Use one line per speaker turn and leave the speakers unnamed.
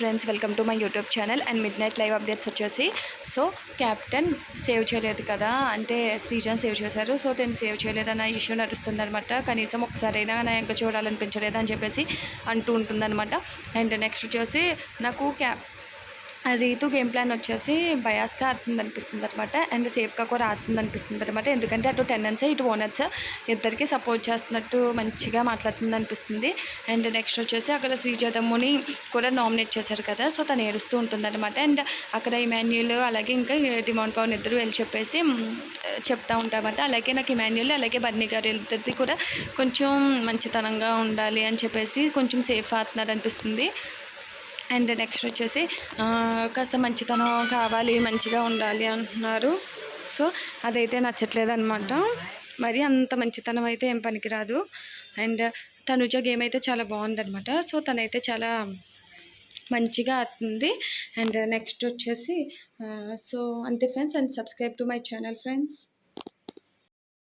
Friends welcome to my YouTube channel and mid night live updates వచ్చేసి so captain save చేయలేదు కదా అంటే Srijan save చేశారు. సో తను సేవ్ చేయలేదన్న ఇష్యూ నడుస్తుంది అనమాట. కనీసం ఒకసారైనా నా ఇంకా చూడాలనిపించలేదు అని చెప్పేసి అంటూ ఉంటుందన్నమాట. అండ్ నెక్స్ట్ వచ్చేసి నాకు రీతు గేమ్ ప్లాన్ వచ్చేసి బయాస్గా ఆడుతుంది అనిపిస్తుంది అనమాట. అండ్ సేఫ్గా కూడా ఆడుతుంది అనిపిస్తుంది అనమాట. ఎందుకంటే అటు టెన్నెన్స్ ఇటు ఓనర్స్ ఇద్దరికి సపోర్ట్ చేస్తున్నట్టు మంచిగా మాట్లాడుతుంది అనిపిస్తుంది. అండ్ నెక్స్ట్ వచ్చేసి అక్కడ శ్రీజతమ్ముని కూడా నామినేట్ చేశారు కదా, సో తను ఏడుస్తూ ఉంటుంది అనమాట. అండ్ అక్కడ ఇమాన్యుయల్ అలాగే ఇంకా డిమాండ్ పవన్ ఇద్దరు వెళ్ళి చెప్పేసి చెప్తూ ఉంటామన్నమాట. అలాగే నాకు ఇమాన్యుయల్ అలాగే బర్నీ గారు ఇద్దరిది కూడా కొంచెం మంచితనంగా ఉండాలి అని చెప్పేసి కొంచెం సేఫ్ ఆడుతున్నారు అనిపిస్తుంది. అండ్ నెక్స్ట్ వచ్చేసి కాస్త మంచితనం కావాలి, మంచిగా ఉండాలి అంటున్నారు. సో అదైతే నచ్చట్లేదు అనమాట. మరి అంత మంచితనం అయితే ఏం పనికిరాదు. అండ్ తనుజ గేమ్ అయితే చాలా బాగుందనమాట. సో తనైతే చాలా మంచిగా ఆడుతుంది. అండ్ నెక్స్ట్ వచ్చేసి సో అంతే friends. And subscribe to my channel friends.